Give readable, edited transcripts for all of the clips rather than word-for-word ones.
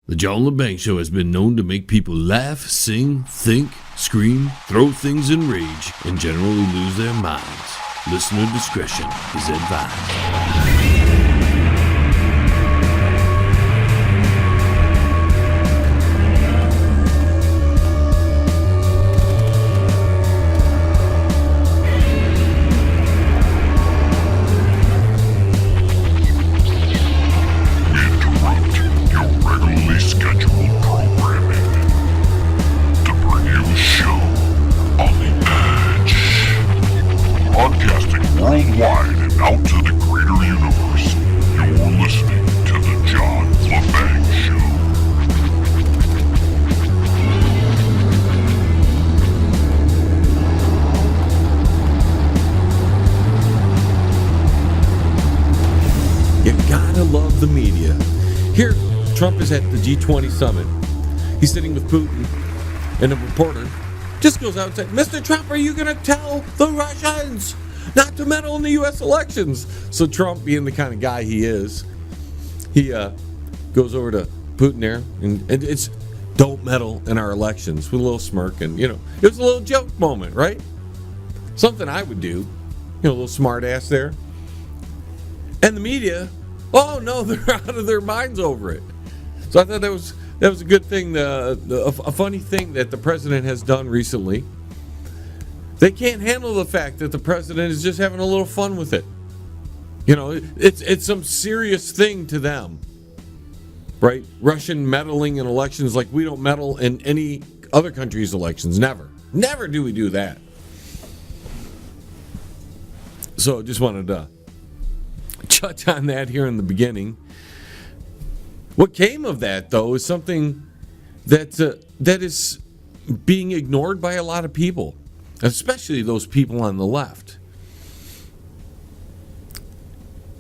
The John Lebang Show has been known to make people laugh, sing, think, scream, throw things in rage, and generally lose their minds. Listener discretion is advised. Worldwide and out to the greater universe, you're listening to the John Lebang Show. You gotta love the media. Here, Trump is at the G20 summit. He's sitting with Putin, and a reporter just goes out and says, "Mr. Trump, are you gonna tell the Russians not to meddle in the U.S. elections?" So Trump, being the kind of guy he is, he goes over to Putin there, and it's, "Don't meddle in our elections," with a little smirk, and, it was a little joke moment, right? Something I would do, a little smart ass there. And the media, oh no, they're out of their minds over it. So I thought that was a good thing, a funny thing that the president has done recently. They can't handle the fact that the president is just having a little fun with it. It's some serious thing to them, right? Russian meddling in elections, like we don't meddle in any other country's elections. Never do we do that. So just wanted to touch on that here in the beginning. What came of that, though, is something that is being ignored by a lot of people, especially those people on the left.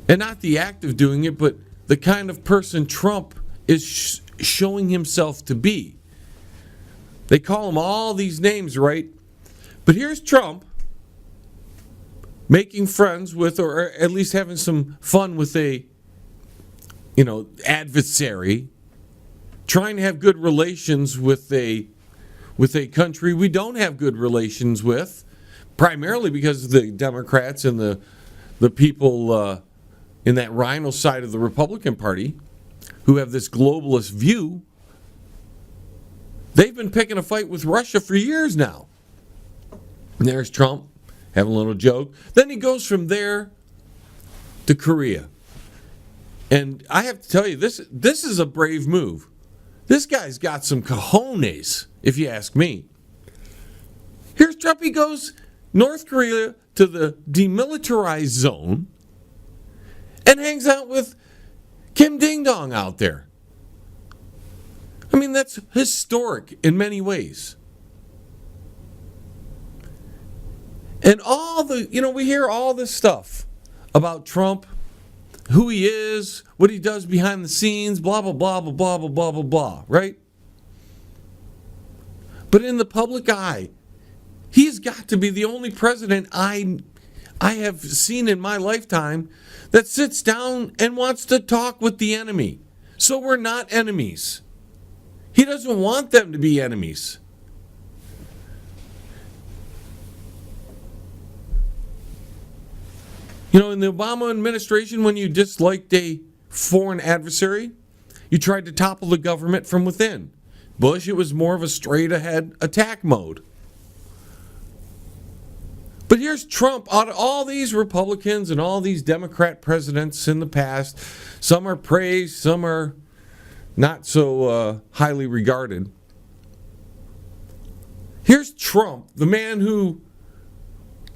And not the act of doing it, but the kind of person Trump is showing himself to be. They call him all these names, right? But here's Trump making friends with, or at least having some fun with a, adversary, trying to have good relations with a country we don't have good relations with, primarily because of the Democrats and the people in that rhino side of the Republican Party who have this globalist view. They've been picking a fight with Russia for years now. And there's Trump having a little joke. Then he goes from there to Korea. And I have to tell you, this is a brave move. This guy's got some cojones, if you ask me. Here's Trump. He goes North Korea to the demilitarized zone and hangs out with Kim Ding Dong out there. I mean, that's historic in many ways. And we hear all this stuff about Trump, who he is, what he does behind the scenes, blah, blah, blah, blah, blah, blah, blah, blah, blah, right? But in the public eye, he's got to be the only president I have seen in my lifetime that sits down and wants to talk with the enemy. So we're not enemies. He doesn't want them to be enemies. In the Obama administration, when you disliked a foreign adversary, you tried to topple the government from within. Bush, it was more of a straight-ahead attack mode. But here's Trump. Out of all these Republicans and all these Democrat presidents in the past, some are praised, some are not so highly regarded. Here's Trump, the man who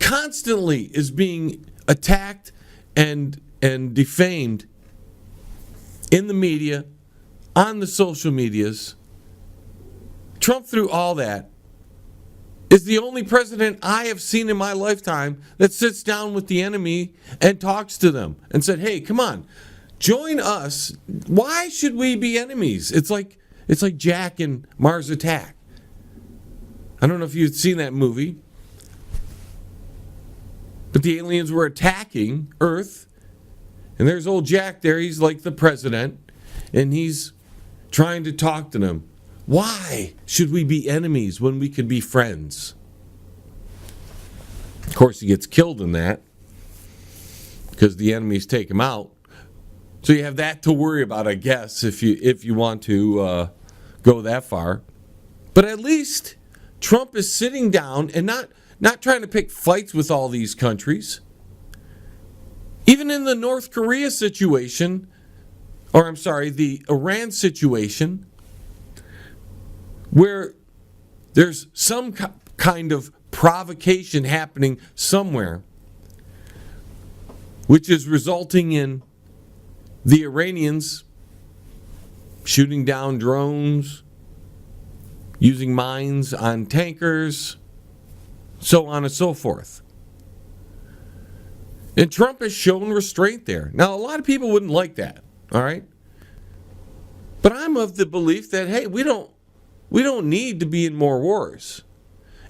constantly is being attacked and defamed in the media, on the social medias. Trump, through all that, is the only president I have seen in my lifetime that sits down with the enemy and talks to them and said, "Hey, come on, join us. Why should we be enemies?" It's like Jack in Mars Attack. I don't know if you've seen that movie. But the aliens were attacking Earth, and there's old Jack there. He's like the president, and he's trying to talk to them. Why should we be enemies when we could be friends? Of course, he gets killed in that because the enemies take him out. So you have that to worry about, I guess, if you want to go that far. But at least Trump is sitting down and not trying to pick fights with all these countries. Even in the North Korea situation, or I'm sorry, the Iran situation, where there's some kind of provocation happening somewhere, which is resulting in the Iranians shooting down drones, using mines on tankers, so on and so forth. And Trump has shown restraint there. Now, a lot of people wouldn't like that, all right? But I'm of the belief that, hey, we don't need to be in more wars.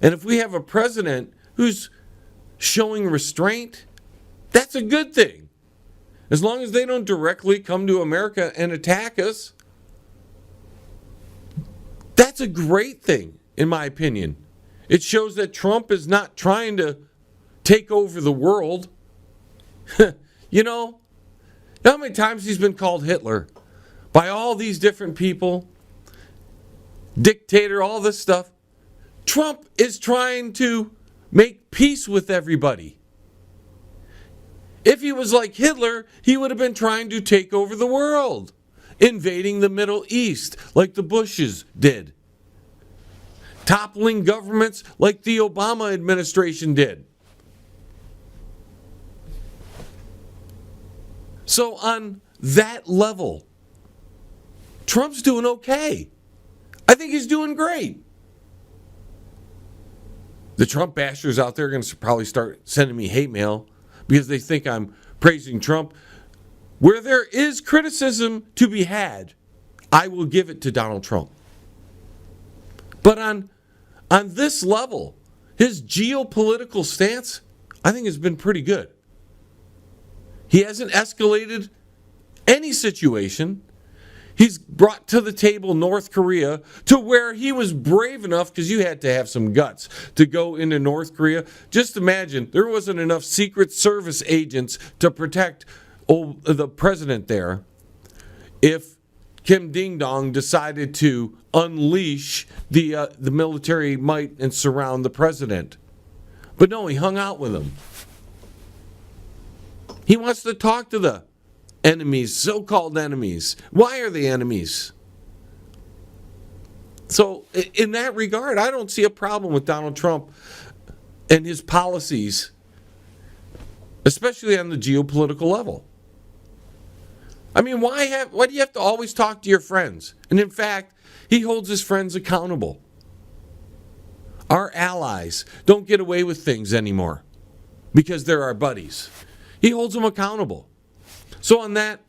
And if we have a president who's showing restraint, that's a good thing. As long as they don't directly come to America and attack us, that's a great thing, in my opinion. It shows that Trump is not trying to take over the world. You know how many times he's been called Hitler by all these different people, dictator, all this stuff. Trump is trying to make peace with everybody. If he was like Hitler, he would have been trying to take over the world, invading the Middle East like the Bushes did, toppling governments like the Obama administration did. So on that level, Trump's doing okay. I think he's doing great. The Trump bashers out there are going to probably start sending me hate mail because they think I'm praising Trump. Where there is criticism to be had, I will give it to Donald Trump. But on this level, his geopolitical stance, I think, has been pretty good. He hasn't escalated any situation. He's brought to the table North Korea to where he was brave enough, because you had to have some guts to go into North Korea. Just imagine, there wasn't enough Secret Service agents to protect the president there if Kim Ding Dong decided to unleash the military might and surround the president. But no, he hung out with him. He wants to talk to the enemies, so-called enemies. Why are they enemies? So in that regard, I don't see a problem with Donald Trump and his policies, especially on the geopolitical level. I mean, why do you have to always talk to your friends? And in fact, he holds his friends accountable. Our allies don't get away with things anymore because they're our buddies. He holds them accountable. So on that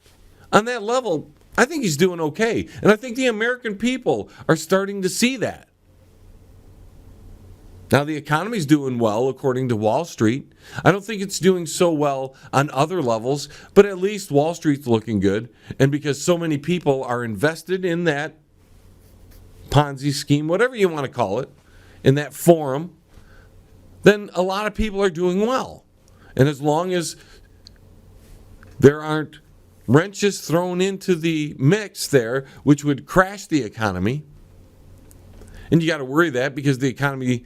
level, I think he's doing okay. And I think the American people are starting to see that. Now, the economy's doing well, according to Wall Street. I don't think it's doing so well on other levels, but at least Wall Street's looking good. And because so many people are invested in that Ponzi scheme, whatever you want to call it, in that forum, then a lot of people are doing well. And as long as there aren't wrenches thrown into the mix there, which would crash the economy, and you got to worry that because the economy,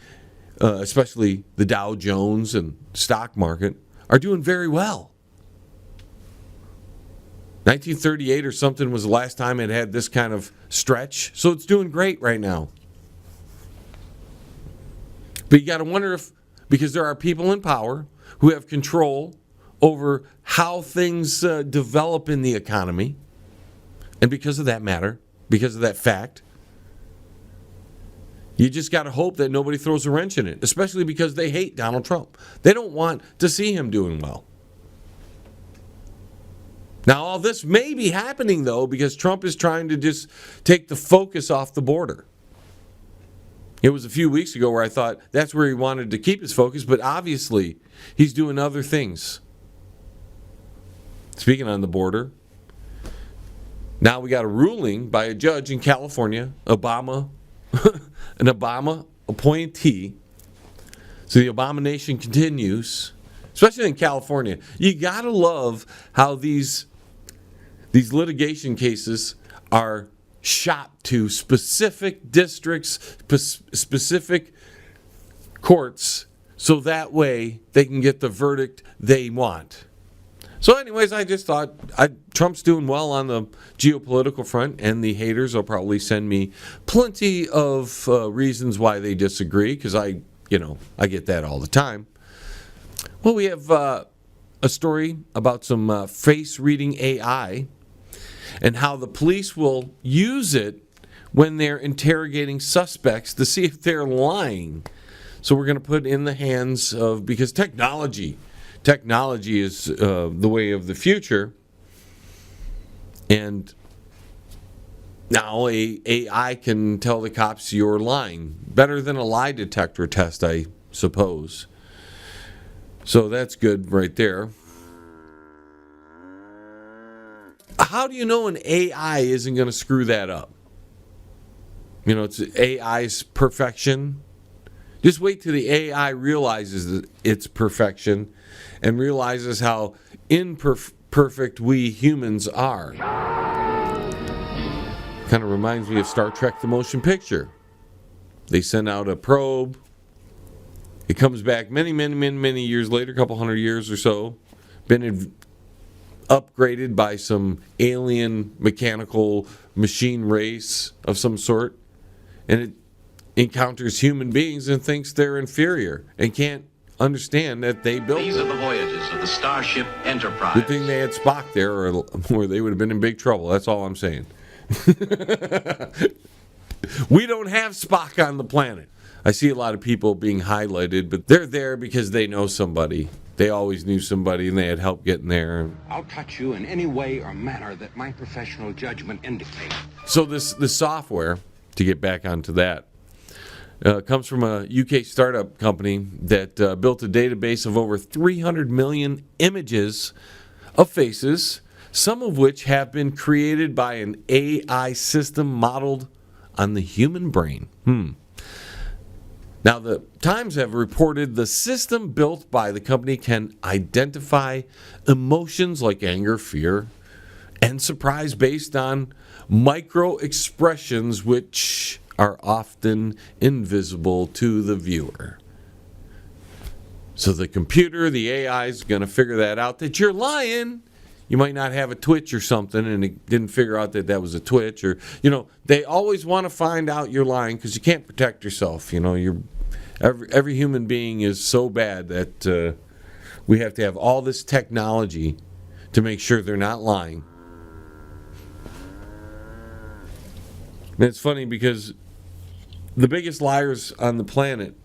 especially the Dow Jones and stock market, are doing very well. 1938 or something was the last time it had this kind of stretch, so it's doing great right now. But you got to wonder if, because there are people in power who have control over how things develop in the economy, and because of that matter, because of that fact, you just got to hope that nobody throws a wrench in it, especially because they hate Donald Trump. They don't want to see him doing well. Now, all this may be happening, though, because Trump is trying to just take the focus off the border. It was a few weeks ago where I thought that's where he wanted to keep his focus, but obviously he's doing other things. Speaking on the border, Now we got a ruling by a judge in California, Obama, an Obama appointee. So the abomination continues, especially in California. You got to love how these litigation cases are shot to specific districts, specific courts, so that way they can get the verdict they want. So anyways, I just thought Trump's doing well on the geopolitical front, and the haters will probably send me plenty of reasons why they disagree, because I get that all the time. Well, we have a story about some face reading AI and how the police will use it when they're interrogating suspects to see if they're lying. So we're going to put it in the hands of, because technology is the way of the future, and now AI can tell the cops you're lying better than a lie detector test, I suppose. So that's good right there. How do you know an AI isn't going to screw that up? It's AI's perfection. Just wait till the AI realizes its perfection and realizes how imperfect we humans are. Kind of reminds me of Star Trek the Motion Picture. They send out a probe. It comes back many years later, a couple hundred years or so, been upgraded by some alien mechanical machine race of some sort, and it encounters human beings and thinks they're inferior and can't understand that they built These it. are the voyages of the Starship Enterprise. Good thing they had Spock there, or they would have been in big trouble. That's all I'm saying. We don't have Spock on the planet. I see a lot of people being highlighted, but they're there because they know somebody. They always knew somebody, and they had help getting there. I'll touch you in any way or manner that my professional judgment indicates. So this software, to get back onto that, comes from a UK startup company that built a database of over 300 million images of faces, some of which have been created by an AI system modeled on the human brain. Now, the Times have reported the system built by the company can identify emotions like anger, fear, and surprise based on micro expressions which are often invisible to the viewer. So the computer, the AI, is going to figure that out, that you're lying. You might not have a twitch or something, and it didn't figure out that was a twitch. Or, they always want to find out you're lying because you can't protect yourself. Every human being is so bad that we have to have all this technology to make sure they're not lying. And it's funny because the biggest liars on the planet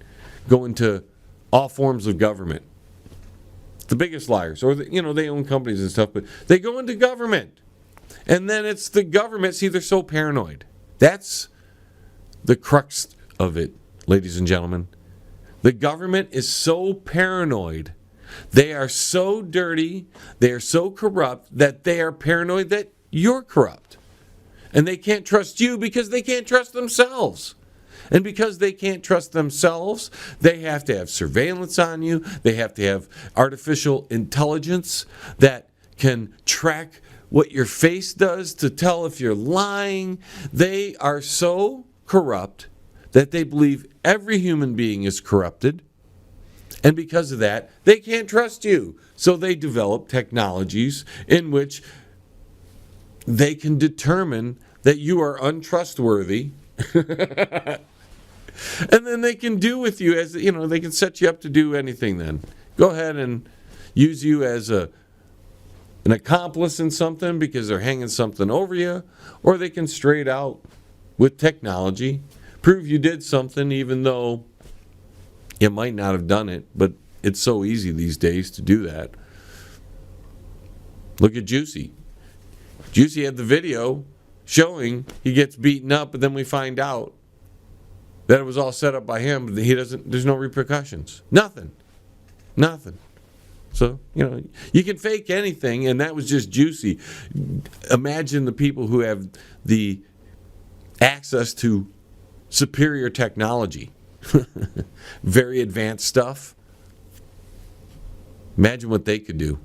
go into all forms of government. The biggest liars, or they own companies and stuff, but they go into government, and then it's the government. See, they're so paranoid. That's the crux of it, ladies and gentlemen. The government is so paranoid. They are so dirty. They are so corrupt that they are paranoid that you're corrupt, and they can't trust you because they can't trust themselves. And because they can't trust themselves, they have to have surveillance on you. They have to have artificial intelligence that can track what your face does to tell if you're lying. They are so corrupt that they believe every human being is corrupted. And because of that, they can't trust you. So they develop technologies in which they can determine that you are untrustworthy. And then they can do with you as, they can set you up to do anything then. Go ahead and use you as an accomplice in something because they're hanging something over you. Or they can straight out, with technology, prove you did something even though you might not have done it. But it's so easy these days to do that. Look at Juicy. Juicy had the video showing he gets beaten up, but then we find out that it was all set up by him. There's no repercussions. Nothing. So, you can fake anything, and that was just juicy. Imagine the people who have the access to superior technology, very advanced stuff. Imagine what they could do.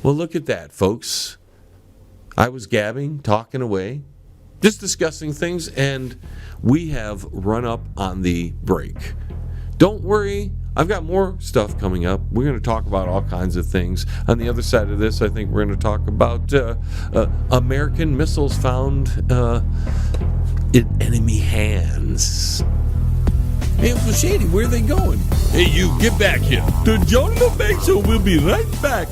Well, look at that, folks. I was gabbing, talking away, just discussing things, and we have run up on the break. Don't worry, I've got more stuff coming up. We're going to talk about all kinds of things. On the other side of this, I think we're going to talk about American missiles found in enemy hands. Hey, Uncle Shady, where are they going? Hey, you, get back here. The John Lebang Show will be right back.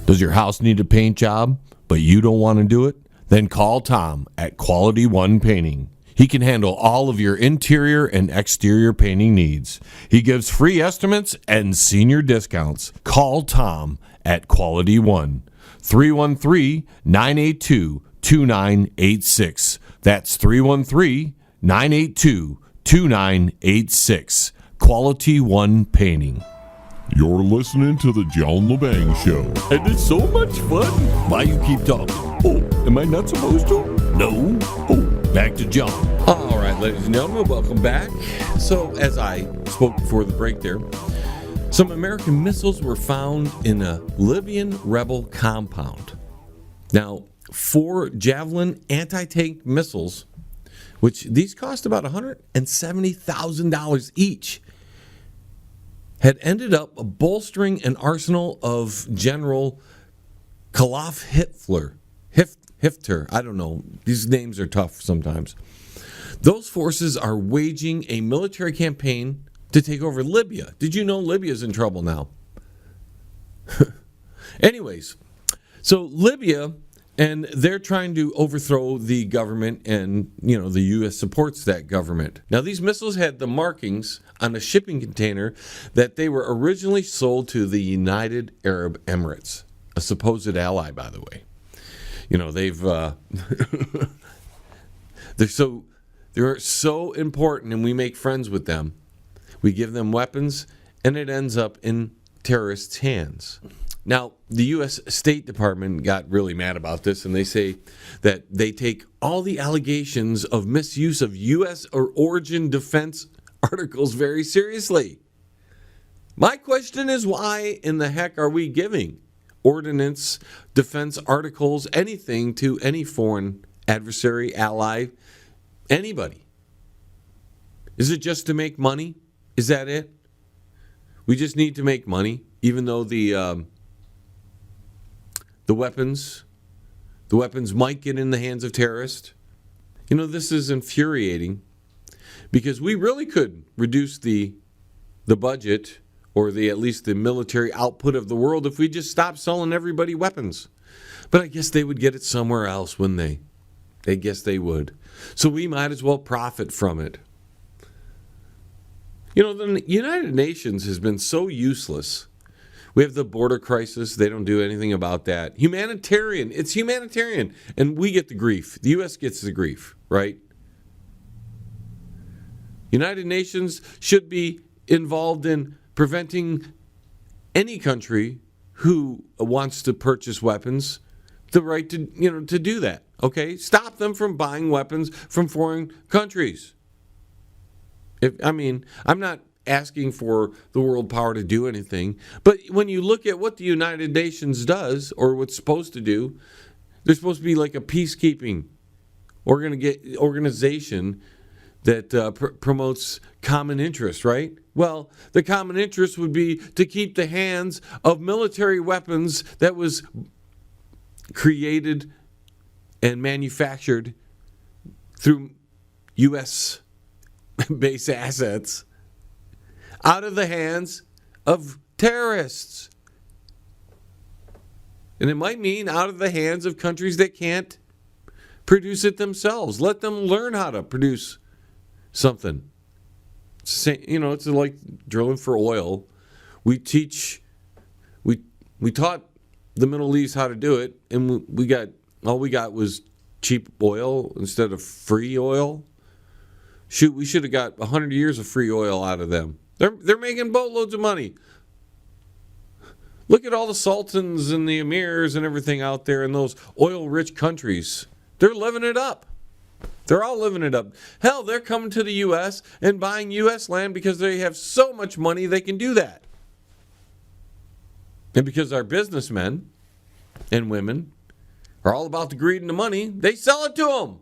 Does your house need a paint job, but you don't want to do it? Then call Tom at Quality One Painting. He can handle all of your interior and exterior painting needs. He gives free estimates and senior discounts. Call Tom at Quality One, 313-982-2986. That's 313-982-2986. Quality One Painting. You're listening to the John Lebang Show. And it's so much fun. Why you keep talking? Oh, am I not supposed to? No. Oh, back to John. All right, ladies and gentlemen, welcome back. So, as I spoke before the break there, some American missiles were found in a Libyan rebel compound. Now, 4 Javelin anti-tank missiles, which these cost about $170,000 each, had ended up bolstering an arsenal of General Kalaf Hifter. I don't know. These names are tough sometimes. Those forces are waging a military campaign to take over Libya. Did you know Libya's in trouble now? Anyways, so Libya, and they're trying to overthrow the government, and, the U.S. supports that government. Now, these missiles had the markings on a shipping container that they were originally sold to the United Arab Emirates, a supposed ally, by the way. They're so important, and we make friends with them. We give them weapons, and it ends up in terrorists' hands. Now, the U.S. State Department got really mad about this, and they say that they take all the allegations of misuse of U.S. or origin defense articles very seriously. My question is, why in the heck are we giving ordnance, defense articles, anything to any foreign adversary, ally, anybody? Is it just to make money? Is that it? We just need to make money, even though the weapons might get in the hands of terrorists. This is infuriating, because we really could reduce the budget, or at least the military output of the world, if we just stopped selling everybody weapons. But I guess they would get it somewhere else, wouldn't they? I guess they would. So we might as well profit from it. The United Nations has been so useless. We have the border crisis. They don't do anything about that. Humanitarian. It's humanitarian. And we get the grief. The U.S. gets the grief, right? United Nations should be involved in preventing any country who wants to purchase weapons the right to do that. Okay? Stop them from buying weapons from foreign countries. I'm not asking for the world power to do anything, but when you look at what the United Nations does, or what's supposed to do, they're supposed to be like a peacekeeping organization that promotes common interest, right? Well, the common interest would be to keep the hands of military weapons that was created and manufactured through U.S. base assets out of the hands of terrorists. And it might mean out of the hands of countries that can't produce it themselves. Let them learn how to produce something. It's like drilling for oil. We taught the Middle East how to do it, and all we got was cheap oil instead of free oil. Shoot, we should have got 100 years of free oil out of them. They're making boatloads of money. Look at all the sultans and the emirs and everything out there in those oil-rich countries. They're living it up. They're all living it up. Hell, they're coming to the U.S. and buying U.S. land because they have so much money they can do that. And because our businessmen and women are all about the greed and the money, they sell it to them.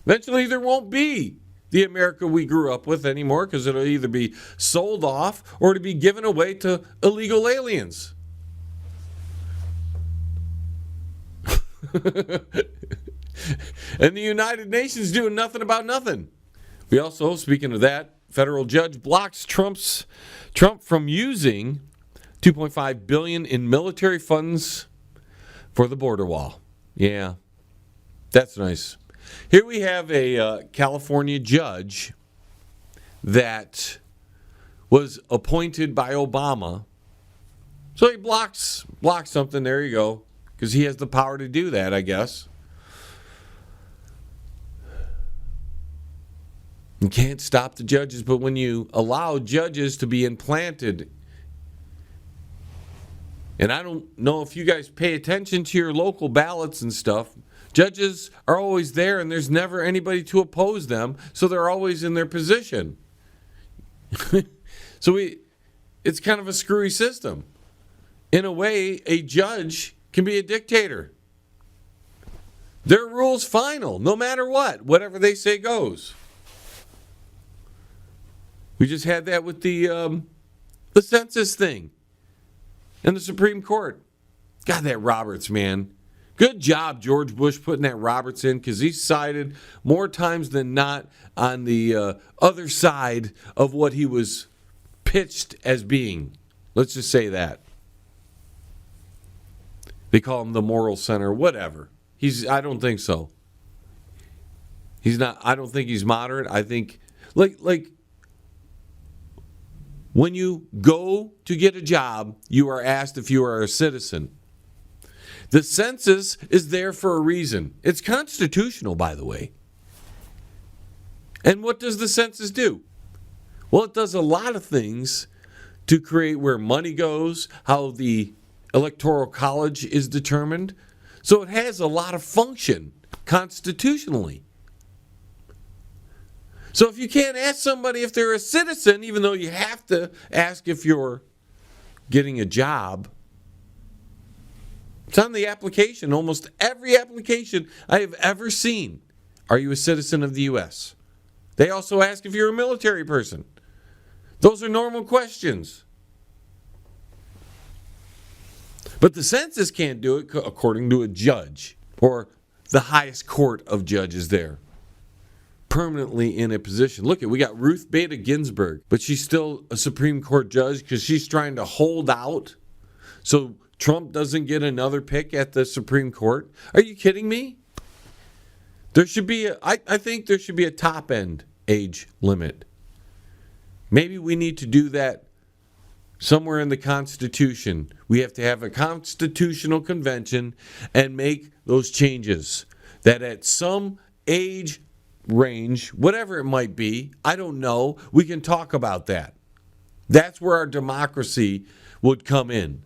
Eventually, there won't be the America we grew up with anymore because it'll either be sold off or to be given away to illegal aliens. And the United Nations doing nothing about nothing. We also, speaking of that, federal judge blocks Trump from using $2.5 billion in military funds for the border wall. Yeah, that's nice. Here we have a California judge that was appointed by Obama. So he blocks something. There you go. Because he has the power to do that, I guess. You can't stop the judges, but when you allow judges to be implanted, and I don't know if you guys pay attention to your local ballots and stuff, judges are always there and there's never anybody to oppose them, so they're always in their position. So it's kind of a screwy system. In a way, a judge can be a dictator. Their rule's final, no matter what. Whatever they say goes. We just had that with the census thing and the Supreme Court. God, that Roberts, man. Good job, George Bush, putting that Roberts in, because he sided more times than not on the other side of what he was pitched as being. Let's just say that. They call him the moral center, whatever. I don't think so. He's not. I don't think he's moderate. I think like when you go to get a job, you are asked if you are a citizen. The census is there for a reason. It's constitutional, by the way. And what does the census do? Well, it does a lot of things to create where money goes, how the Electoral College is determined. So it has a lot of function constitutionally. So if you can't ask somebody if they're a citizen, even though you have to ask if you're getting a job, it's on the application. Almost every application I have ever seen. Are you a citizen of the U.S.? They also ask if you're a military person. Those are normal questions. But the census can't do it according to a judge or the highest court of judges there. Permanently in a position. Look, we got Ruth Bader Ginsburg, but she's still a Supreme Court judge because she's trying to hold out so Trump doesn't get another pick at the Supreme Court. Are you kidding me? There should be I think there should be a top end age limit. Maybe we need to do that somewhere in the Constitution. We have to have a constitutional convention and make those changes. That at some age range, whatever it might be, I don't know, we can talk about that. That's where our democracy would come in.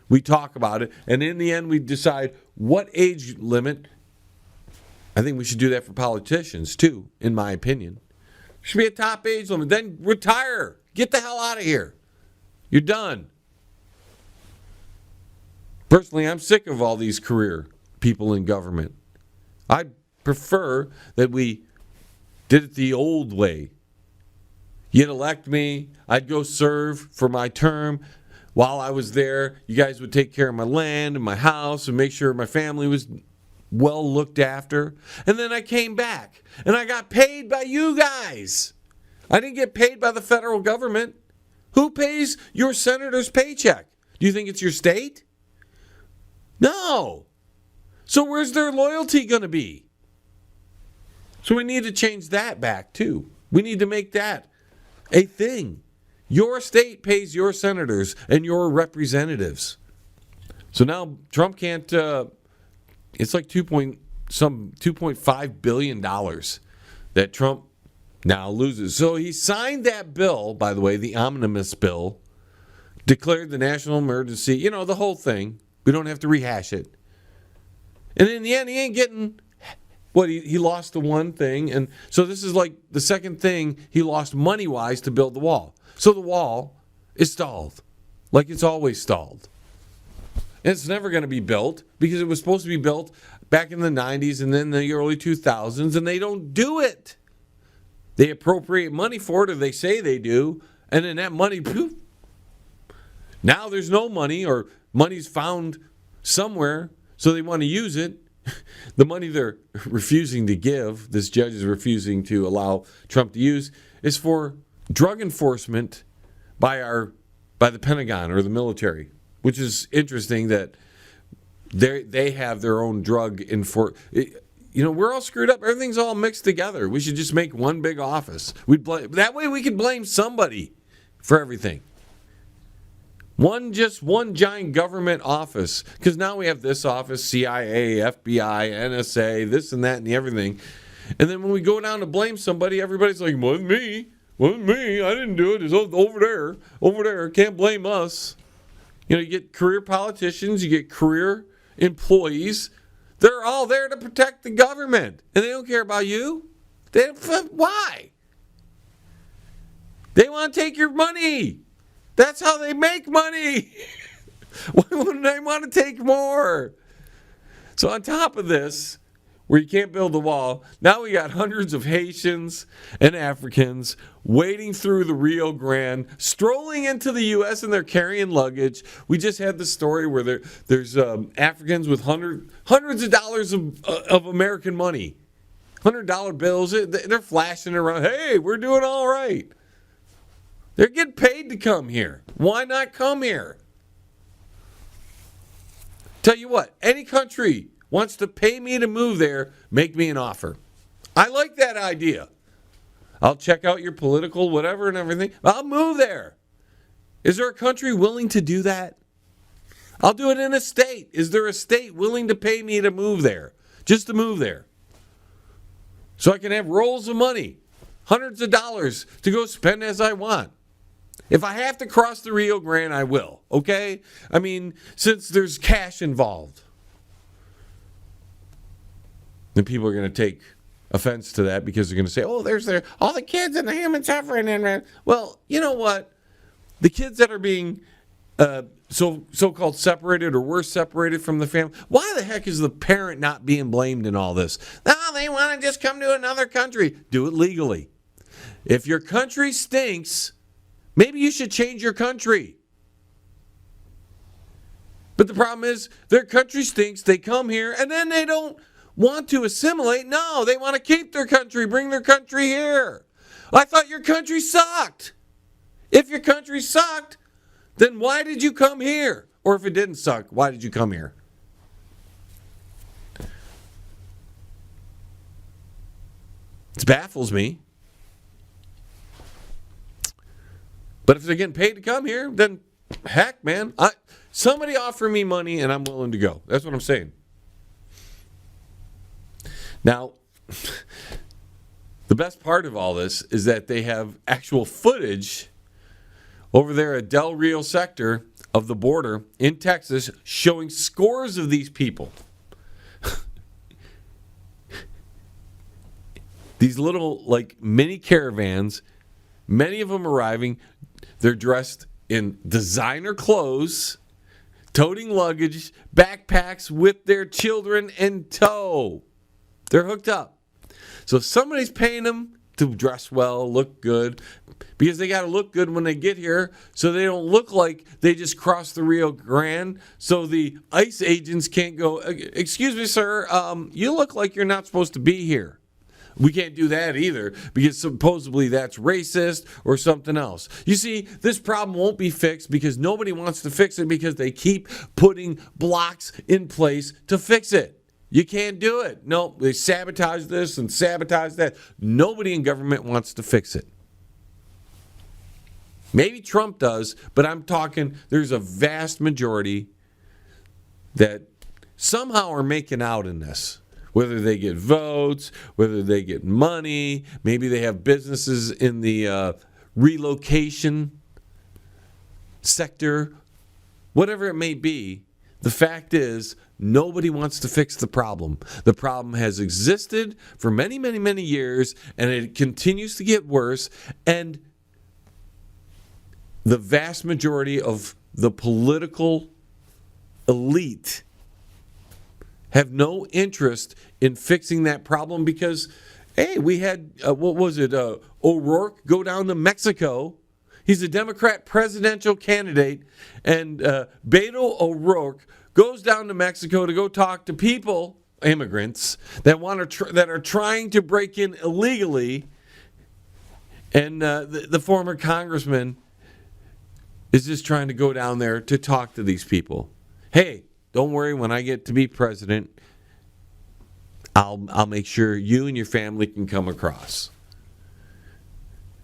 We talk about it, and in the end, we decide what age limit. I think we should do that for politicians, too, in my opinion. Should be a top age limit. Then retire. Get the hell out of here. You're done. Personally, I'm sick of all these career people in government. I prefer that we did it the old way. You'd elect me. I'd go serve for my term. While I was there, you guys would take care of my land and my house and make sure my family was well looked after. And then I came back and I got paid by you guys. I didn't get paid by the federal government. Who pays your senator's paycheck? Do you think it's your state? No. So where's their loyalty going to be? So we need to change that back too. We need to make that a thing. Your state pays your senators and your representatives. So now Trump can't. It's like $2.5 billion that Trump now loses. So he signed that bill, by the way, the omnibus bill, declared the national emergency, the whole thing. We don't have to rehash it. And in the end, he ain't getting what he lost the one thing. And so this is like the second thing he lost money-wise to build the wall. So the wall is stalled, like it's always stalled. And it's never going to be built because it was supposed to be built back in the 90s and then the early 2000s, and they don't do it. They appropriate money for it, or they say they do, and then that money, poof. Now there's no money, or money's found somewhere, so they want to use it. The money they're refusing to give, this judge is refusing to allow Trump to use, is for drug enforcement by the Pentagon or the military, which is interesting that they have their own drug enforcement. We're all screwed up. Everything's all mixed together. We should just make one big office. That way we could blame somebody for everything. One giant government office. Because now we have this office, CIA, FBI, NSA, this and that and everything. And then when we go down to blame somebody, everybody's like, wasn't me. I didn't do it. It's over there. Can't blame us. You get career politicians, you get career employees. They're all there to protect the government. And they don't care about you. Why? They want to take your money. That's how they make money. Why wouldn't they want to take more? So on top of this, where you can't build the wall, now we got hundreds of Haitians and Africans wading through the Rio Grande, strolling into the U.S. and they're carrying luggage. We just had the story where there's Africans with hundreds of dollars of American money, $100 bills. They're flashing around. Hey, we're doing all right. They're getting paid to come here. Why not come here? Tell you what, any country wants to pay me to move there, make me an offer. I like that idea. I'll check out your political whatever and everything. I'll move there. Is there a country willing to do that? I'll do it in a state. Is there a state willing to pay me to move there? Just to move there. So I can have rolls of money, hundreds of dollars to go spend as I want. If I have to cross the Rio Grande, I will. Okay? I mean, since there's cash involved. Then people are going to take offense to that because they're going to say, oh, there's all the kids and the human suffering. And well, you know what? The kids that are being so-called separated or worse separated from the family, why the heck is the parent not being blamed in all this? No, they want to just come to another country. Do it legally. If your country stinks, maybe you should change your country. But the problem is their country stinks. They come here and then they don't want to assimilate. No, they want to keep their country, bring their country here. I thought your country sucked. If your country sucked, then why did you come here? Or if it didn't suck, why did you come here? It baffles me. But if they're getting paid to come here, then heck, man. Somebody offer me money and I'm willing to go. That's what I'm saying. Now, the best part of all this is that they have actual footage over there at Del Rio sector of the border in Texas showing scores of these people. These little, mini caravans, many of them arriving. They're dressed in designer clothes, toting luggage, backpacks with their children in tow. They're hooked up. So somebody's paying them to dress well, look good, because they got to look good when they get here so they don't look like they just crossed the Rio Grande, so the ICE agents can't go, excuse me, sir, you look like you're not supposed to be here. We can't do that either because supposedly that's racist or something else. You see, this problem won't be fixed because nobody wants to fix it because they keep putting blocks in place to fix it. You can't do it. No, they sabotage this and sabotage that. Nobody in government wants to fix it. Maybe Trump does, but I'm talking there's a vast majority that somehow are making out in this. Whether they get votes, whether they get money, maybe they have businesses in the relocation sector, whatever it may be, the fact is nobody wants to fix the problem. The problem has existed for many, many, many years, and it continues to get worse. And the vast majority of the political elite have no interest in fixing that problem because, hey, we had, O'Rourke go down to Mexico. He's a Democrat presidential candidate, and Beto O'Rourke goes down to Mexico to go talk to people, immigrants, that that are trying to break in illegally, and the former congressman is just trying to go down there to talk to these people. Hey, don't worry, when I get to be president, I'll make sure you and your family can come across.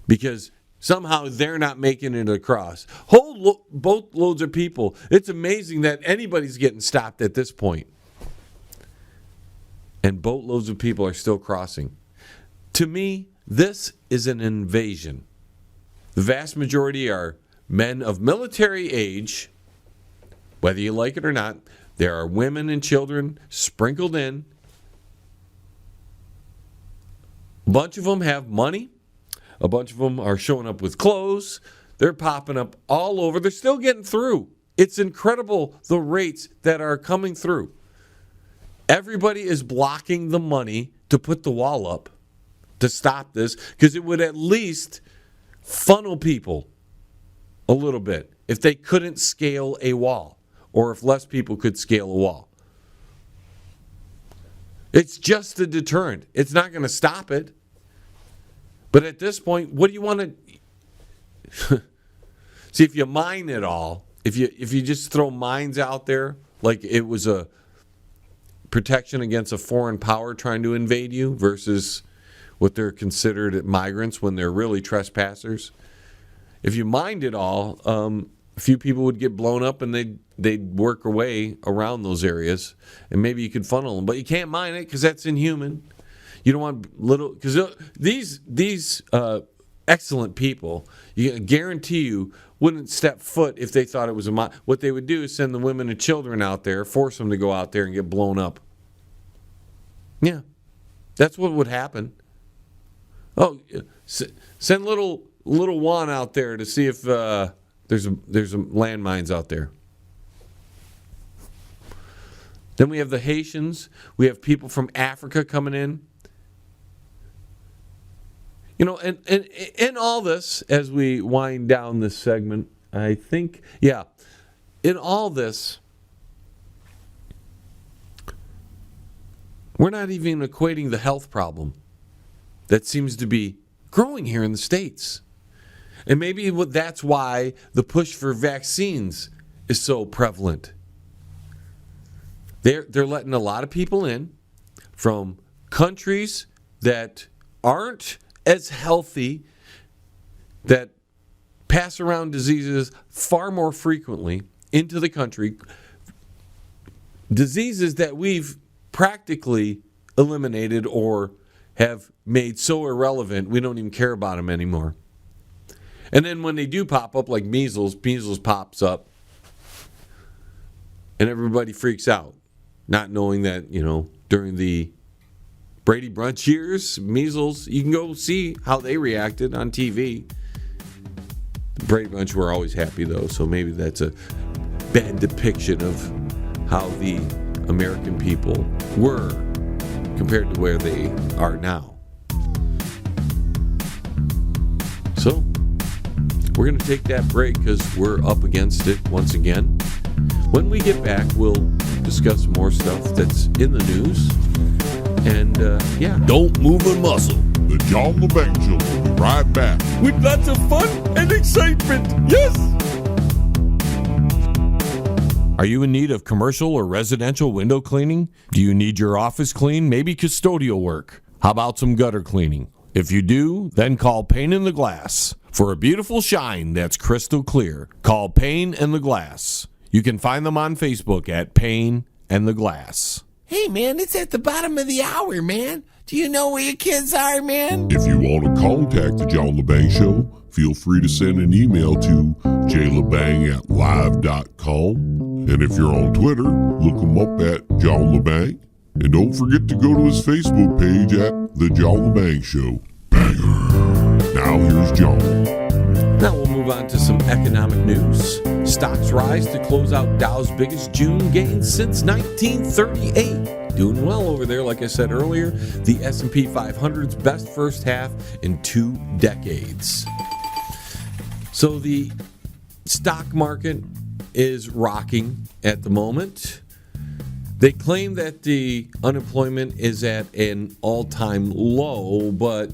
Because somehow they're not making it across. Both loads of people. It's amazing that anybody's getting stopped at this point. And boatloads of people are still crossing. To me, this is an invasion. The vast majority are men of military age, whether you like it or not. There are women and children sprinkled in. A bunch of them have money. A bunch of them are showing up with clothes. They're popping up all over. They're still getting through. It's incredible the rates that are coming through. Everybody is blocking the money to put the wall up to stop this because it would at least funnel people a little bit if they couldn't scale a wall or if less people could scale a wall. It's just a deterrent. It's not going to stop it. But at this point, what do you want to see? If you mine it all, if you just throw mines out there like it was a protection against a foreign power trying to invade you versus what they're considered migrants when they're really trespassers. If you mined it all, a few people would get blown up and they'd work their way around those areas, and maybe you could funnel them. But you can't mine it because that's inhuman. You don't want little, because these excellent people, you guarantee you, wouldn't step foot if they thought it was a mine. What they would do is send the women and children out there, force them to go out there and get blown up. Yeah, that's what would happen. Oh, send little Juan out there to see if there's landmines out there. Then we have the Haitians. We have people from Africa coming in. You know, and in all this, as we wind down this segment, I think, in all this, we're not even equating the health problem that seems to be growing here in the States. And maybe that's why the push for vaccines is so prevalent. They're letting a lot of people in from countries that aren't as healthy, that pass around diseases far more frequently into the country, diseases that we've practically eliminated or have made so irrelevant we don't even care about them anymore. And then when they do pop up, like measles pops up, and everybody freaks out, not knowing that, during the Brady Brunch years, measles, you can go see how they reacted on TV. The Brady Bunch were always happy, though, so maybe that's a bad depiction of how the American people were compared to where they are now. So, we're going to take that break because we're up against it once again. When we get back, we'll discuss more stuff that's in the news. And, Don't move a muscle. The John Lebang Show will be right back. With lots of fun and excitement. Yes! Are you in need of commercial or residential window cleaning? Do you need your office cleaned? Maybe custodial work? How about some gutter cleaning? If you do, then call Pane in the Glass. For a beautiful shine that's crystal clear, call Pane and the Glass. You can find them on Facebook at Pane and the Glass. Hey, man, it's at the bottom of the hour, man. Do you know where your kids are, man? If you want to contact the John Lebang Show, feel free to send an email to jlebang@live.com. And if you're on Twitter, look him up at John Lebang. And don't forget to go to his Facebook page at The John Lebang Show. Banger. Now here's John. Now we'll move on to some economic news. Stocks rise to close out Dow's biggest June gain since 1938. Doing well over there, like I said earlier. The S&P 500's best first half in 2 decades. So the stock market is rocking at the moment. They claim that the unemployment is at an all-time low, but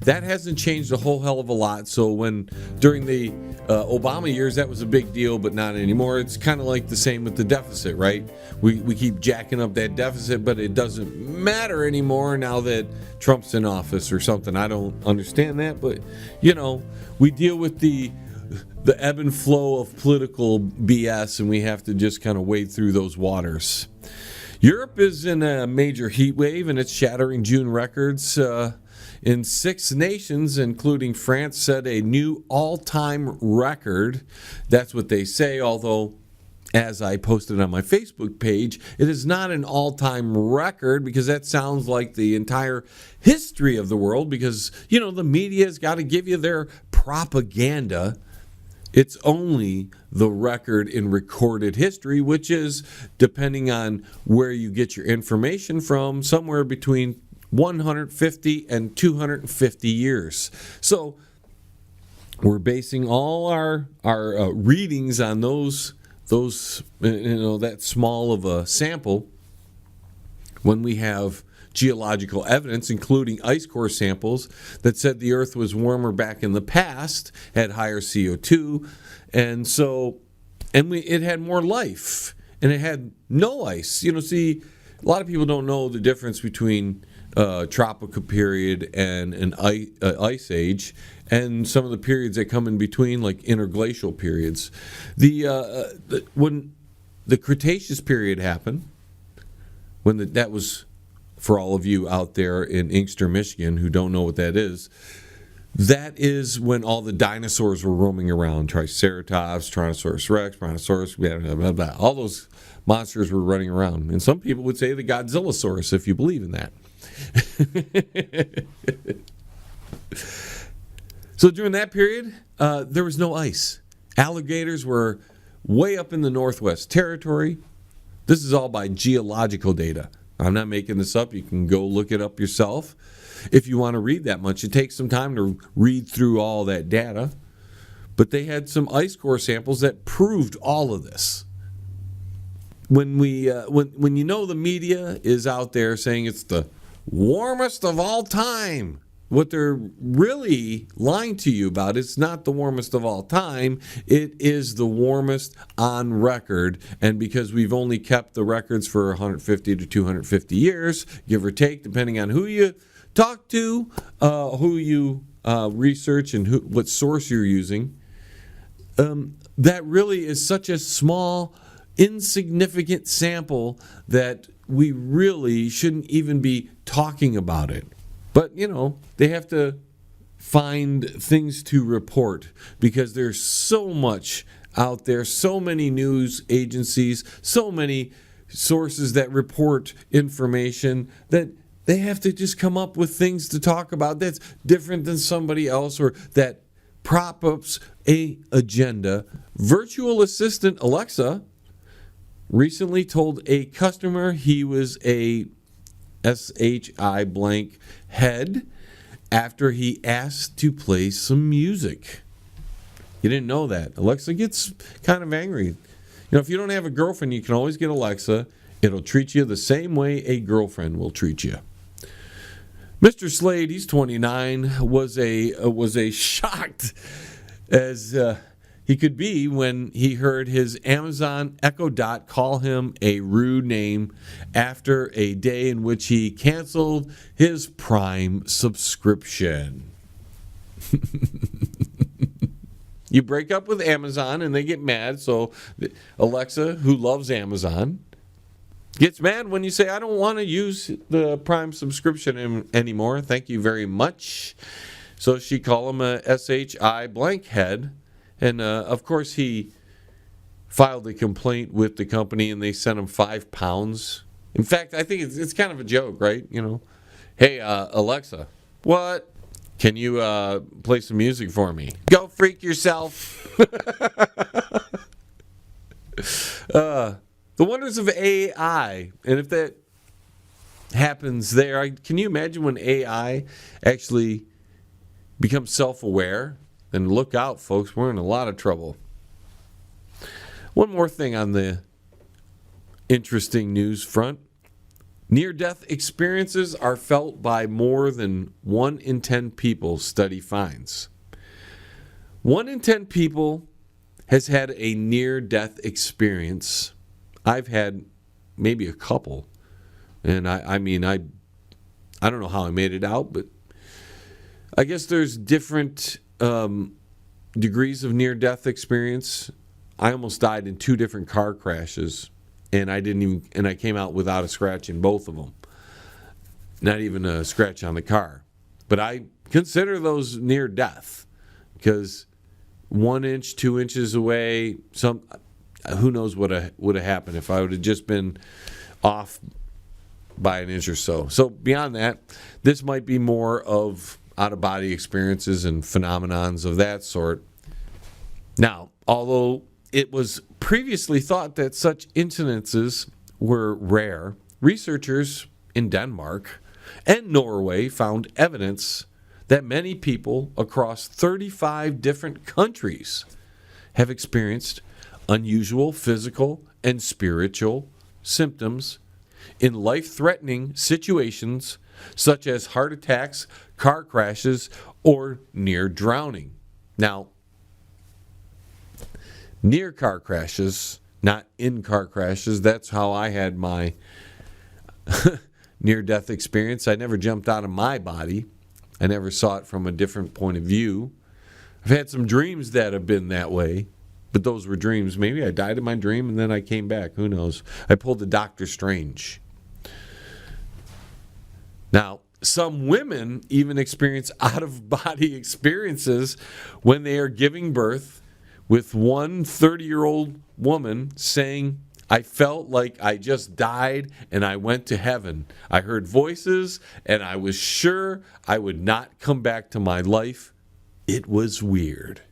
that hasn't changed a whole hell of a lot. So when during the Obama years, that was a big deal, but not anymore. It's kind of like the same with the deficit, right? We keep jacking up that deficit, but it doesn't matter anymore now that Trump's in office or something. I don't understand that, but you know, we deal with the ebb and flow of political BS, and we have to just kind of wade through those waters. Europe is in a major heat wave, and it's shattering June records. In 6 nations, including France, set a new all-time record. That's what they say, although, as I posted on my Facebook page, it is not an all-time record because that sounds like the entire history of the world because, you know, the media's got to give you their propaganda. It's only the record in recorded history, which is, depending on where you get your information from, somewhere between 150 and 250 years. So we're basing all our readings on those that small of a sample. When we have geological evidence, including ice core samples that said the Earth was warmer back in the past, had higher CO2, and it had more life, and it had no ice. You know, see, a lot of people don't know the difference between tropical period and an ice age, and some of the periods that come in between, like interglacial periods. When the Cretaceous period happened, that was, for all of you out there in Inkster, Michigan, who don't know what that is when all the dinosaurs were roaming around. Triceratops, Tyrannosaurus Rex, Brontosaurus, blah, blah, blah, blah. All those monsters were running around. And some people would say the Godzillasaurus, if you believe in that. So during that period, there was no ice. Alligators were way up in the Northwest Territory. This is all by geological data. I'm not making this up. You can go look it up yourself if you want to read that much. It takes some time to read through all that data. But they had some ice core samples that proved all of this. When you know the media is out there saying it's the warmest of all time, what they're really lying to you about is not the warmest of all time. It is the warmest on record. And because we've only kept the records for 150 to 250 years, give or take, depending on who you talk to, who you research, and what source you're using, that really is such a small, insignificant sample that we really shouldn't even be talking about it. But, you know, they have to find things to report because there's so much out there, so many news agencies, so many sources that report information that they have to just come up with things to talk about that's different than somebody else or that prop up a agenda. Virtual assistant Alexa recently told a customer he was a SHI blank head after he asked to play some music. You didn't know that. Alexa gets kind of angry. You know, if you don't have a girlfriend, you can always get Alexa. It'll treat you the same way a girlfriend will treat you. Mr. Slade, he's 29, was a shocked as he could be when he heard his Amazon Echo Dot call him a rude name after a day in which he canceled his Prime subscription. You break up with Amazon and they get mad, so Alexa, who loves Amazon, gets mad when you say, I don't want to use the Prime subscription anymore. Thank you very much. So she called him a SHI blankhead. And, of course, he filed a complaint with the company, and they sent him £5. In fact, I think it's kind of a joke, right? You know, hey, Alexa, what? Can you play some music for me? Go freak yourself. The wonders of AI, and if that happens there, can you imagine when AI actually becomes self-aware? Then look out, folks. We're in a lot of trouble. One more thing on the interesting news front. Near-death experiences are felt by more than 1 in 10 people, study finds. 1 in 10 people has had a near-death experience. I've had maybe a couple. And I don't know how I made it out, but I guess there's different degrees of near-death experience. I almost died in 2 different car crashes, and I came out without a scratch in both of them. Not even a scratch on the car. But I consider those near death because 1 inch, 2 inches away, who knows what would have happened if I would have just been off by an inch or so. So beyond that, this might be more of out-of-body experiences and phenomenons of that sort. Now, although it was previously thought that such incidences were rare, researchers in Denmark and Norway found evidence that many people across 35 different countries have experienced unusual physical and spiritual symptoms in life-threatening situations such as heart attacks, car crashes, or near drowning. Now, near car crashes, not in car crashes, that's how I had my near-death experience. I never jumped out of my body. I never saw it from a different point of view. I've had some dreams that have been that way, but those were dreams. Maybe I died in my dream and then I came back. Who knows? I pulled the Doctor Strange. Now, some women even experience out-of-body experiences when they are giving birth, with one 30-year-old woman saying, I felt like I just died and I went to heaven. I heard voices and I was sure I would not come back to my life. It was weird.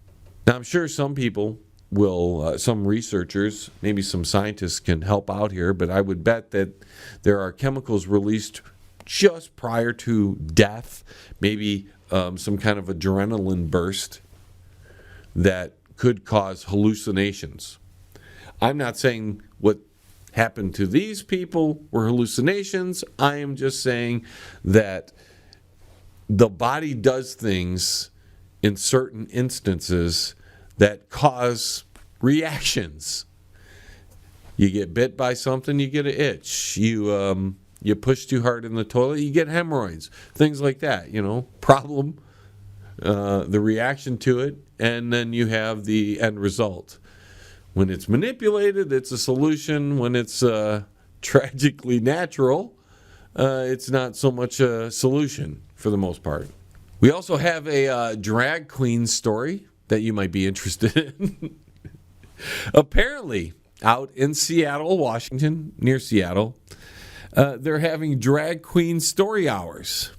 Now, I'm sure some people will, some researchers, maybe some scientists can help out here, but I would bet that there are chemicals released just prior to death, maybe some kind of adrenaline burst that could cause hallucinations. I'm not saying what happened to these people were hallucinations. I am just saying that the body does things in certain instances that cause reactions. You get bit by something, you get an itch. You push too hard in the toilet, you get hemorrhoids. Things like that, problem, the reaction to it, and then you have the end result. When it's manipulated, it's a solution. When it's tragically natural, it's not so much a solution for the most part. We also have a drag queen story that you might be interested in. Apparently, out in Seattle, Washington, near Seattle, they're having drag queen story hours.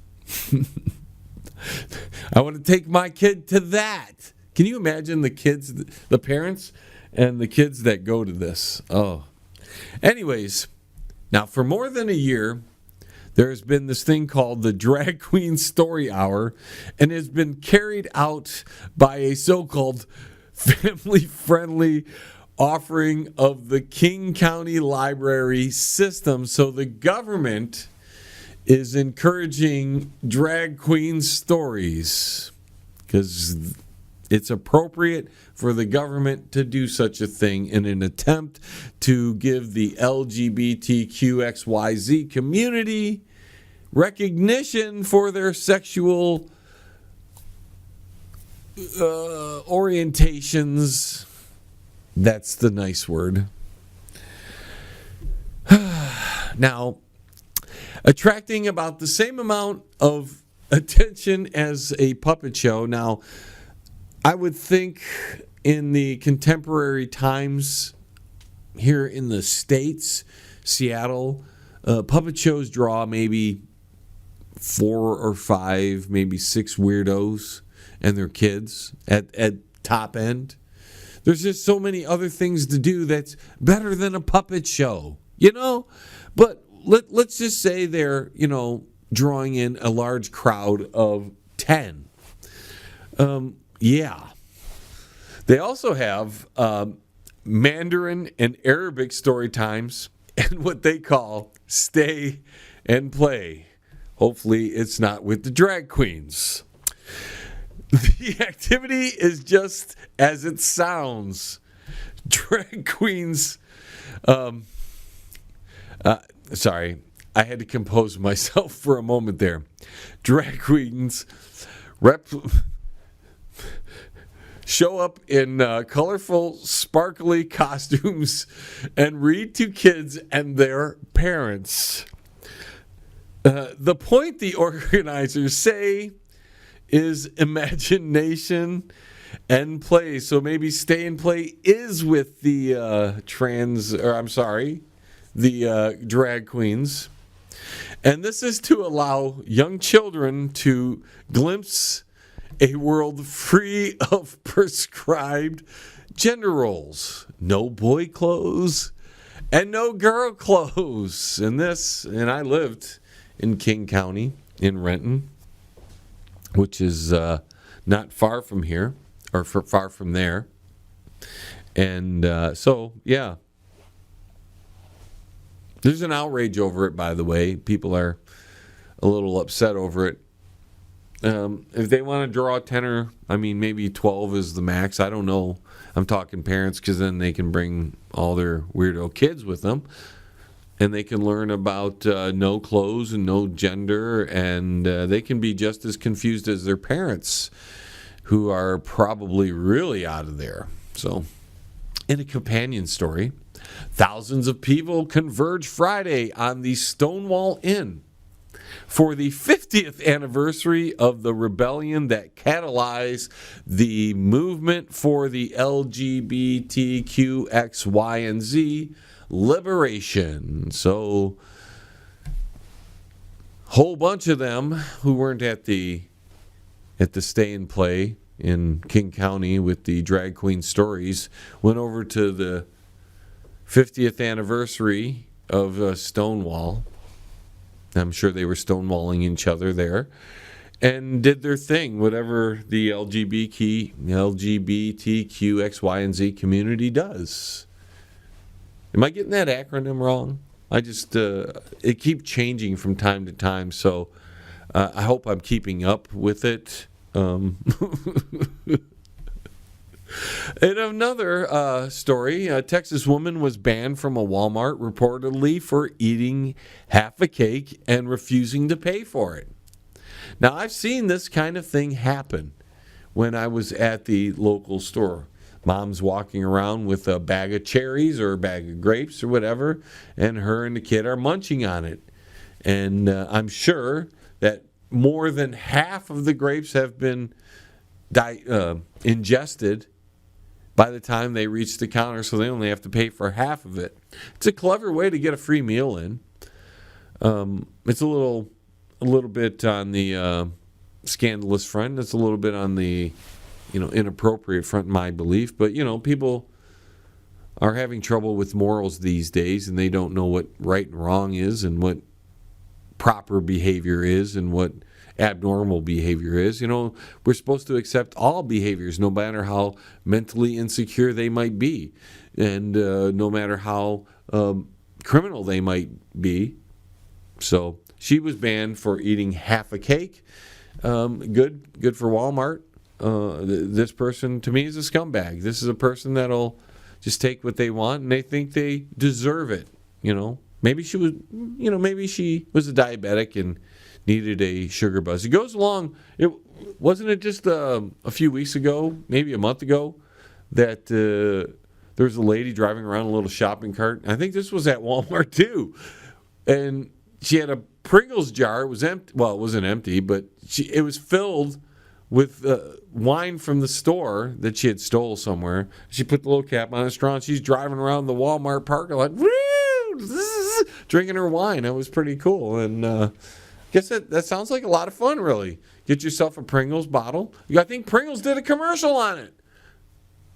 I want to take my kid to that. Can you imagine the kids, the parents, and the kids that go to this? Oh. Anyways, now for more than a year, there has been this thing called the Drag Queen Story Hour, and it's been carried out by a so-called family-friendly offering of the King County Library system. So the government is encouraging drag queen stories because it's appropriate for the government to do such a thing in an attempt to give the LGBTQXYZ community recognition for their sexual orientations. That's the nice word. Now, attracting about the same amount of attention as a puppet show. Now, I would think in the contemporary times here in the States, Seattle, puppet shows draw maybe 4 or 5, maybe 6 weirdos and their kids at top end. There's just so many other things to do that's better than a puppet show, you know? But let's just say they're, drawing in a large crowd of 10. Yeah. They also have Mandarin and Arabic story times and what they call stay and play. Hopefully it's not with the drag queens. The activity is just as it sounds. Drag queens. Sorry, I had to compose myself for a moment there. Drag queens show up in colorful, sparkly costumes and read to kids and their parents. The point the organizers say is imagination and play. So maybe stay and play is with the the drag queens. And this is to allow young children to glimpse a world free of prescribed gender roles. No boy clothes and no girl clothes. And I lived in King County in Renton, which is not far from here, or far from there. And so, yeah. There's an outrage over it, by the way. People are a little upset over it. If they want to draw 10 or, maybe 12 is the max. I don't know. I'm talking parents, because then they can bring all their weirdo kids with them. And they can learn about no clothes and no gender. And they can be just as confused as their parents, who are probably really out of there. So, in a companion story, thousands of people converge Friday on the Stonewall Inn for the 50th anniversary of the rebellion that catalyzed the movement for the LGBTQ, Y, and Z liberation. So, whole bunch of them who weren't at the stay and play in King County with the drag queen stories went over to the 50th anniversary of Stonewall. I'm sure they were stonewalling each other there, and did their thing, whatever the LGBTQ, X, Y, and Z community does. Am I getting that acronym wrong? I just, it keeps changing from time to time, so I hope I'm keeping up with it. In another story, a Texas woman was banned from a Walmart reportedly for eating half a cake and refusing to pay for it. Now, I've seen this kind of thing happen when I was at the local store. Mom's walking around with a bag of cherries or a bag of grapes or whatever, and her and the kid are munching on it. And I'm sure that more than half of the grapes have been ingested by the time they reach the counter, so they only have to pay for half of it. It's a clever way to get a free meal in. It's a little bit on the scandalous front. It's a little bit on the inappropriate front, in my belief. But people are having trouble with morals these days, and they don't know what right and wrong is, and what proper behavior is, and what abnormal behavior is. We're supposed to accept all behaviors, no matter how mentally insecure they might be, and no matter how criminal they might be. So she was banned for eating half a cake. Good for Walmart. This person, to me, is a scumbag. This is a person that'll just take what they want, and they think they deserve it. Maybe she was, maybe she was a diabetic and needed a sugar buzz. It goes along. Wasn't it just a few weeks ago, maybe a month ago, that there was a lady driving around a little shopping cart? I think this was at Walmart too, And she had a Pringles jar. It was empty. Well, it wasn't empty, but it was filled with wine from the store that she had stole somewhere. She put the little cap on a straw, and she's driving around the Walmart parking lot, drinking her wine. That was pretty cool. And I guess that sounds like a lot of fun, really. Get yourself a Pringles bottle. I think Pringles did a commercial on it,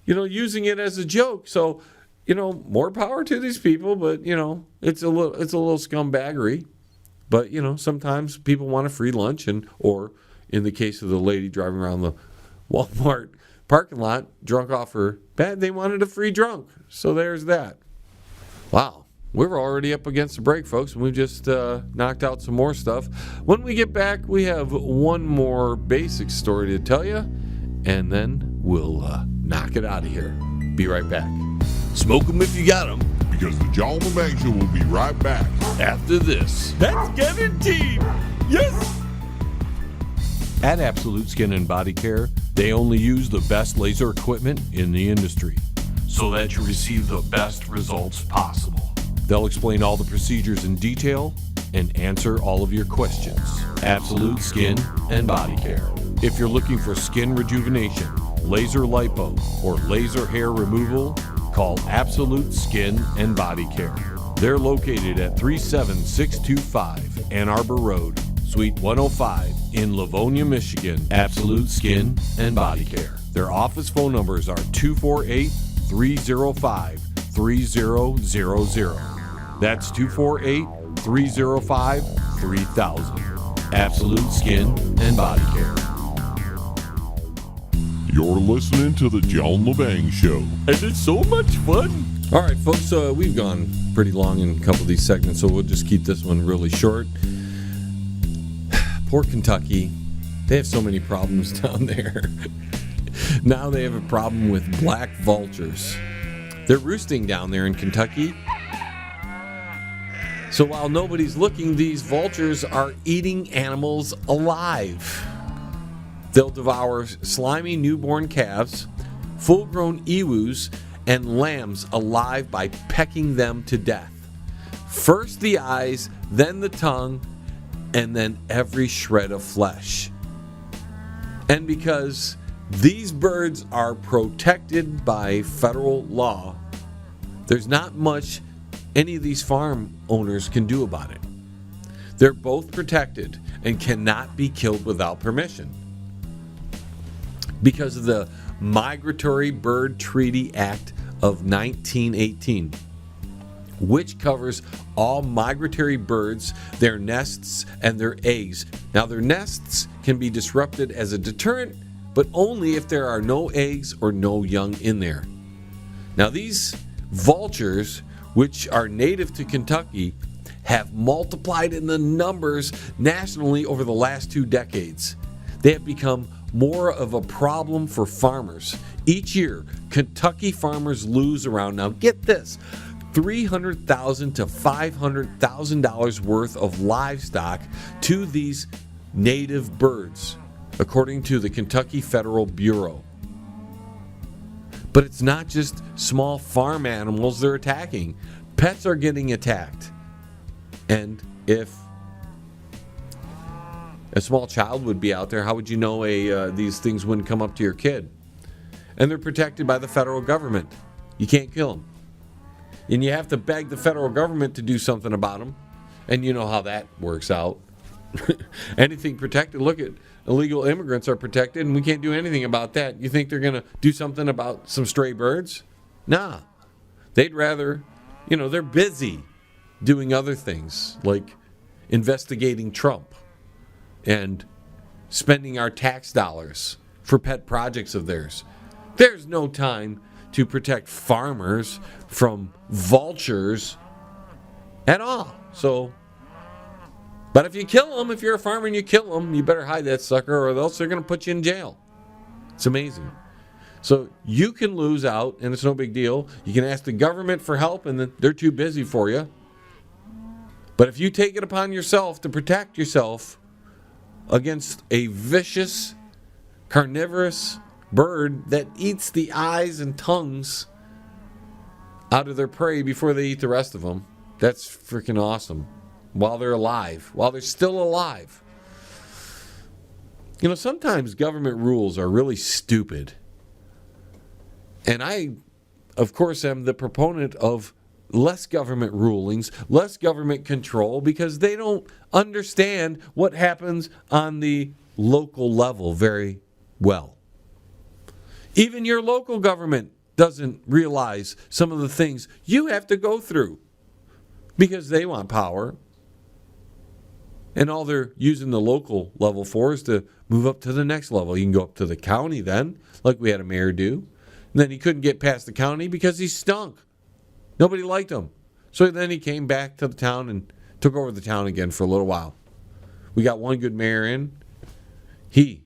using it as a joke. So, more power to these people, but, it's a little scumbaggery. But, sometimes people want a free lunch, or in the case of the lady driving around the Walmart parking lot, drunk off her bed, they wanted a free drunk. So there's that. Wow. We're already up against the break, folks, and we just knocked out some more stuff. When we get back, we have one more basic story to tell you, and then we'll knock it out of here. Be right back. Smoke them if you got them. Because the John Lebang Show will be right back. After this. That's guaranteed. Yes. At Absolute Skin and Body Care, they only use the best laser equipment in the industry so that you receive the best results possible. They'll explain all the procedures in detail and answer all of your questions. Absolute Skin and Body Care. If you're looking for skin rejuvenation, laser lipo, or laser hair removal, call Absolute Skin and Body Care. They're located at 37625 Ann Arbor Road, Suite 105 in Livonia, Michigan. Absolute Skin and Body Care. Their office phone numbers are 248-305-3000. That's 248-305-3000. Absolute Skin and Body Care. You're listening to the John Lebang Show. And it's so much fun. All right, folks, we've gone pretty long in a couple of these segments, so we'll just keep this one really short. Poor Kentucky. They have so many problems down there. Now they have a problem with black vultures. They're roosting down there in Kentucky. So while nobody's looking, these vultures are eating animals alive. They'll devour slimy newborn calves, full-grown ewes, and lambs alive by pecking them to death. First the eyes, then the tongue, and then every shred of flesh. And because these birds are protected by federal law, there's not much any of these farm owners can do about it. They're both protected and cannot be killed without permission. Because of the Migratory Bird Treaty Act of 1918, which covers all migratory birds, their nests, and their eggs. Now, their nests can be disrupted as a deterrent, but only if there are no eggs or no young in there. Now, these vultures, which are native to Kentucky, have multiplied in the numbers nationally over the last 2 decades. They have become more of a problem for farmers. Each year, Kentucky farmers lose around, now get this, $300,000 to $500,000 worth of livestock to these native birds, according to the Kentucky Federal Bureau. But it's not just small farm animals they're attacking. Pets are getting attacked. And if a small child would be out there, how would you know these things wouldn't come up to your kid? And they're protected by the federal government. You can't kill them. And you have to beg the federal government to do something about them. And you know how that works out. Anything protected. Look at illegal immigrants are protected, and we can't do anything about that. You think they're going to do something about some stray birds? Nah. They'd rather, they're busy doing other things, like investigating Trump and spending our tax dollars for pet projects of theirs. There's no time to protect farmers from vultures at all. So, but if you kill them, if you're a farmer and you kill them, you better hide that sucker, or else they're going to put you in jail. It's amazing. So you can lose out, and it's no big deal. You can ask the government for help, and they're too busy for you. But if you take it upon yourself to protect yourself against a vicious, carnivorous bird that eats the eyes and tongues out of their prey before they eat the rest of them, that's freaking awesome. while they're alive, while they're still alive. You know, sometimes government rules are really stupid. And I, of course, am the proponent of less government rulings, less government control, because they don't understand what happens on the local level very well. Even your local government doesn't realize some of the things you have to go through because they want power. And all they're using the local level for is to move up to the next level. You can go up to the county then, like we had a mayor do. And then he couldn't get past the county because he stunk. Nobody liked him. So then he came back to the town and took over the town again for a little while. We got one good mayor in. He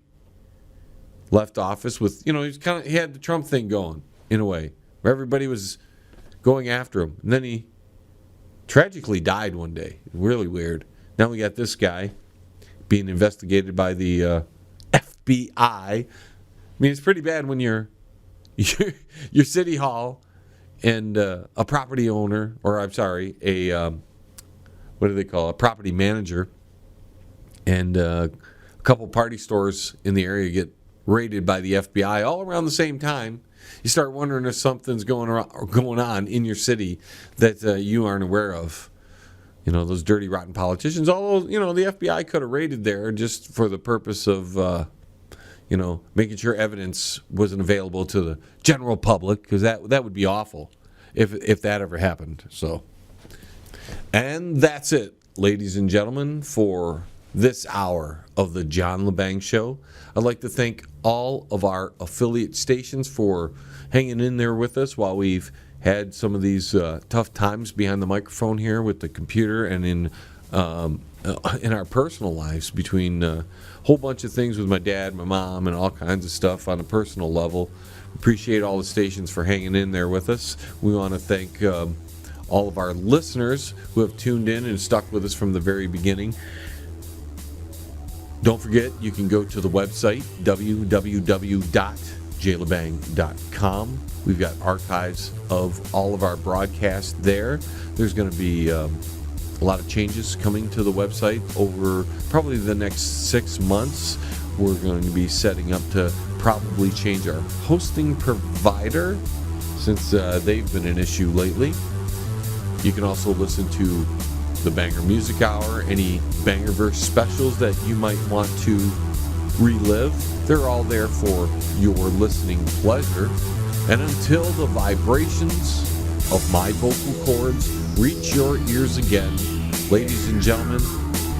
left office with, he had the Trump thing going in a way, where everybody was going after him. And then he tragically died one day. Really weird. Now we got this guy being investigated by the FBI. I mean, it's pretty bad when you're city hall and a property owner, or I'm sorry, a property manager, and a couple party stores in the area get raided by the FBI all around the same time. You start wondering if something's going on in your city that you aren't aware of. You know, those dirty, rotten politicians. Although, the FBI could have raided there just for the purpose of, making sure evidence wasn't available to the general public, because that would be awful if that ever happened. So, and that's it, ladies and gentlemen, for this hour of the John Lebang Show. I'd like to thank all of our affiliate stations for hanging in there with us while we've had some of these tough times behind the microphone here with the computer and in our personal lives, between a whole bunch of things with my dad, my mom, and all kinds of stuff on a personal level. Appreciate all the stations for hanging in there with us. We want to thank all of our listeners who have tuned in and stuck with us from the very beginning. Don't forget, you can go to the website, www.jlebang.com. We've got archives of all of our broadcasts there. There's going to be a lot of changes coming to the website over probably the next 6 months. We're going to be setting up to probably change our hosting provider, since they've been an issue lately. You can also listen to the Banger Music Hour, any Bangerverse specials that you might want to relive. They're all there for your listening pleasure. And until the vibrations of my vocal cords reach your ears again, ladies and gentlemen,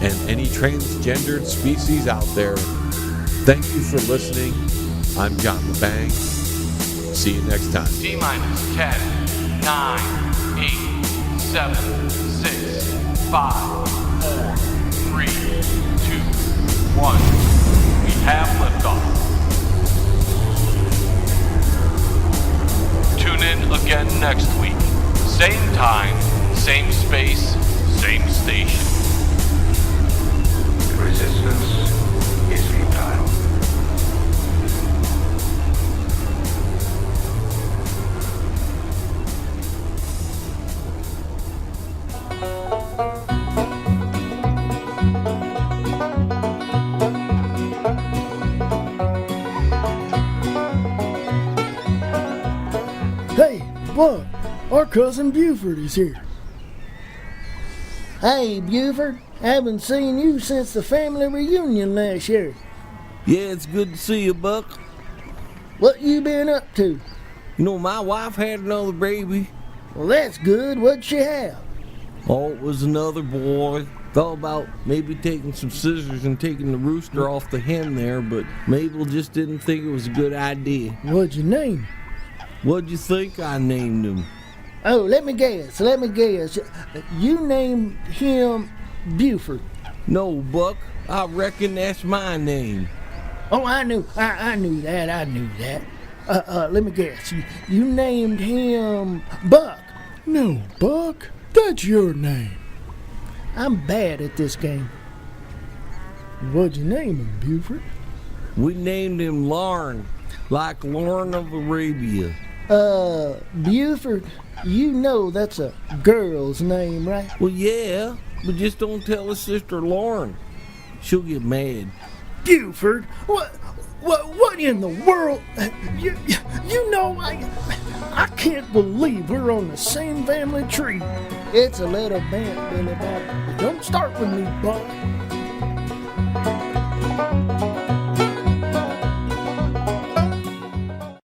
and any transgendered species out there, thank you for listening. I'm John Lebang. See you next time. T-minus 10, 9, 8, 7, 6, 5, 4, 3, 2, 1. We have liftoff. Tune in again next week. Same time, same space, same station. Resistance is futile. Hey, Buck, our cousin Buford is here. Hey, Buford, haven't seen you since the family reunion last year. Yeah, it's good to see you, Buck. What you been up to? You know, my wife had another baby. Well, that's good. What'd she have? Oh, it was another boy. Thought about maybe taking some scissors and taking the rooster off the hen there, but Mabel just didn't think it was a good idea. What'd you name? What'd you think I named him? Oh, let me guess. You named him Buford. No, Buck. I reckon that's my name. Oh, I knew that. Let me guess. You named him Buck. No, Buck. That's your name. I'm bad at this game. What'd you name him, Buford? We named him Lauren, like Lauren of Arabia. Buford, you know that's a girl's name, right? Well, yeah. but just don't tell his sister Lauren. She'll get mad. Buford, what in the world? You know, I can't believe we're on the same family tree. It's a little bent, Billy Bob. Don't start with me, Buck.